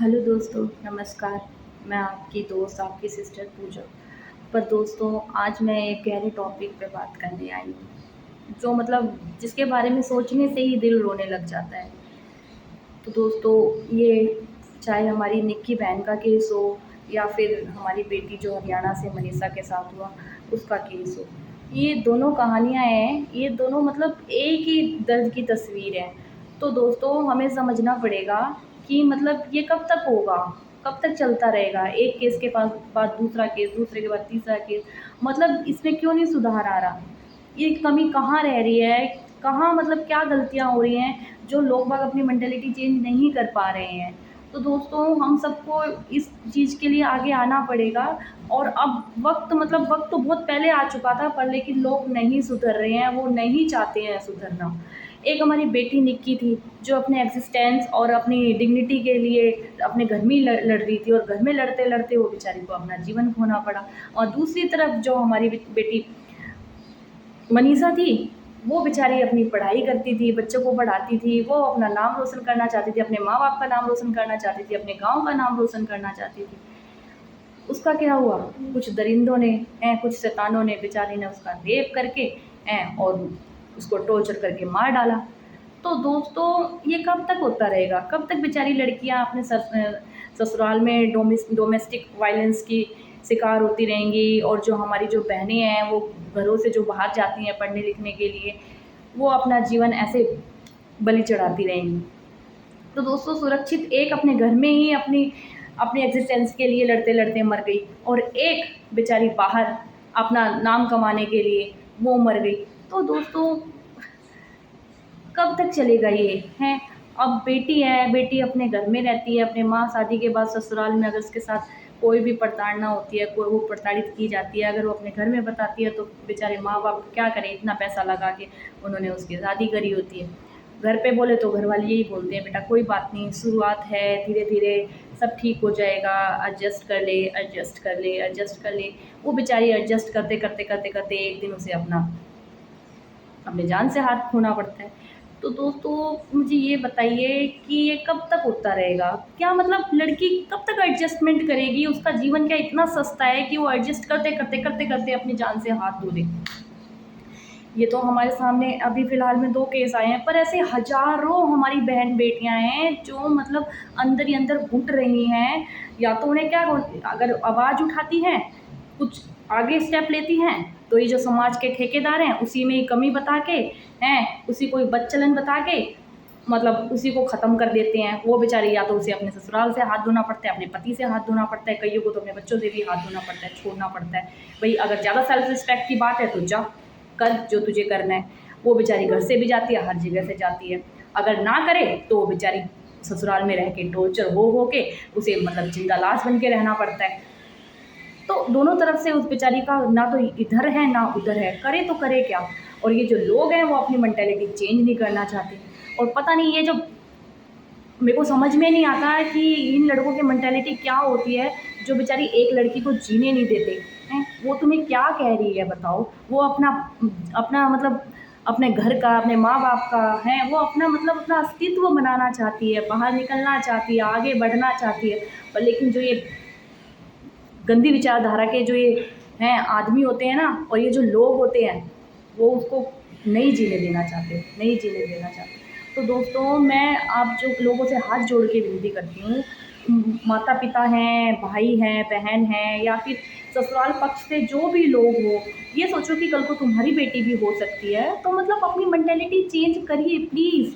Hello दोस्तों, नमस्कार। मैं आपकी दोस्त, आपकी सिस्टर पूजा। पर दोस्तों, आज मैं एक गहरे टॉपिक पे बात करने आई हूँ, जो मतलब जिसके बारे में सोचने से ही दिल रोने लग जाता है। तो दोस्तों, ये चाहे हमारी निक्की बहन का केस हो या फिर हमारी बेटी जो हरियाणा से मनीषा के साथ हुआ, उसका केस हो। ये दोनों कहानियाँ हैं, ये दोनों मतलब एक ही दर्द की तस्वीर है। तो दोस्तों, हमें समझना पड़ेगा कि मतलब ये कब तक होगा, कब तक चलता रहेगा। एक केस के बाद दूसरा केस, दूसरे के बाद तीसरा केस, मतलब इसमें क्यों नहीं सुधार आ रहा? ये कमी कहाँ रह रही है? कहाँ मतलब क्या गलतियाँ हो रही हैं जो लोग बाग अपनी मेंटालिटी चेंज नहीं कर पा रहे हैं? तो दोस्तों, हम सबको इस चीज़ के लिए आगे आना पड़ेगा। और अब वक्त तो बहुत पहले आ चुका था, पर लेकिन लोग नहीं सुधर रहे हैं, वो नहीं चाहते हैं सुधरना। एक हमारी बेटी निक्की थी, जो अपने एग्जिस्टेंस और अपनी डिग्निटी के लिए अपने घर में ही लड़ रही थी, और घर में लड़ते लड़ते वो बेचारी को अपना जीवन खोना पड़ा। और दूसरी तरफ जो हमारी बेटी मनीषा थी, वो बेचारी अपनी पढ़ाई करती थी, बच्चों को पढ़ाती थी, वो अपना नाम रोशन करना चाहती थी, अपने माँ बाप का नाम रोशन करना चाहती थी, अपने गांव का नाम रोशन करना चाहती थी। उसका क्या हुआ? कुछ दरिंदों ने कुछ शैतानों ने, बेचारी ने उसका रेप करके और उसको टॉर्चर करके मार डाला। तो दोस्तों, ये कब तक होता रहेगा? कब तक बेचारी लड़कियां अपने ससुराल में डोमेस्टिक वायलेंस की शिकार होती रहेंगी? और जो हमारी जो बहनें हैं, वो घरों से जो बाहर जाती हैं पढ़ने लिखने के लिए, वो अपना जीवन ऐसे बलि चढ़ाती रहेंगी। तो दोस्तों, सुरक्षित एक अपने घर में ही अपनी अपनी एग्जिस्टेंस के लिए लड़ते लड़ते मर गई, और एक बेचारी बाहर अपना नाम कमाने के लिए वो मर गई। तो दोस्तों, कब तक चलेगा ये हैं? अब बेटी है, बेटी अपने घर में रहती है, अपने माँ शादी के बाद ससुराल में अगर उसके साथ कोई भी प्रताड़ना होती है, कोई वो प्रताड़ित की जाती है, अगर वो अपने घर में बताती है, तो बेचारे माँ बाप क्या करें, इतना पैसा लगा के उन्होंने उसकी शादी करी होती है। घर पे बोले तो घर वाले यही बोलते हैं, बेटा कोई बात नहीं, शुरुआत है, धीरे धीरे सब ठीक हो जाएगा, एडजस्ट कर ले, एडजस्ट कर ले, एडजस्ट कर ले। वो बेचारी एडजस्ट करते करते करते करते एक दिन उसे अपने जान से हाथ खोना पड़ता है। तो दोस्तों, मुझे ये बताइए कि ये कब तक होता रहेगा? क्या मतलब लड़की कब तक एडजस्टमेंट करेगी? उसका जीवन क्या इतना सस्ता है कि वो एडजस्ट करते करते करते करते अपनी जान से हाथ धो दे? ये तो हमारे सामने अभी फ़िलहाल में 2 केस आए हैं, पर ऐसे हज़ारों हमारी बहन बेटियाँ हैं जो मतलब अंदर ही अंदर घुट रही हैं। या तो उन्हें क्या, अगर आवाज़ उठाती हैं, कुछ आगे स्टेप लेती हैं, तो ये जो समाज के ठेकेदार हैं, उसी में ही कमी बता के उसी को ही बदचलन बता के मतलब उसी को ख़त्म कर देते हैं। वो बेचारी, या तो उसे अपने ससुराल से हाथ धोना पड़ता है, अपने पति से हाथ धोना पड़ता है, कईयों को तो अपने बच्चों से भी हाथ धोना पड़ता है, छोड़ना पड़ता है। भई अगर ज़्यादा सेल्फ रिस्पेक्ट की बात है तो जा, कर जो तुझे करना है। वो बेचारी घर से भी जाती है, हर जगह से जाती है। अगर ना करे तो वो बेचारी ससुराल में रह के टॉर्चर हो के उसे मतलब जिंदा लाश बन के रहना पड़ता है। तो दोनों तरफ से उस बेचारी का ना तो इधर है ना उधर है, करे तो करे क्या? और ये जो लोग हैं, वो अपनी मेंटालिटी चेंज नहीं करना चाहते। और पता नहीं, ये जो मेरे को समझ में नहीं आता है कि इन लड़कों की मेंटालिटी क्या होती है, जो बेचारी एक लड़की को जीने नहीं देते हैं। वो तुम्हें क्या कह रही है बताओ? वो अपना अपना मतलब अपने घर का, अपने माँ बाप का है, वो अपना मतलब अपना अस्तित्व बनाना चाहती है, बाहर निकलना चाहती है, आगे बढ़ना चाहती है। पर लेकिन जो ये गंदी विचारधारा के जो ये हैं आदमी होते हैं ना, और ये जो लोग होते हैं, वो उसको नहीं जीने देना चाहते, नहीं जीने देना चाहते। तो दोस्तों, मैं आप जो लोगों से हाथ जोड़ के विनती करती हूँ, माता पिता हैं, भाई हैं, बहन हैं, या फिर ससुराल पक्ष से जो भी लोग हो, ये सोचो कि कल को तुम्हारी बेटी भी हो सकती है। तो मतलब अपनी मेंटालिटी चेंज करिए प्लीज़।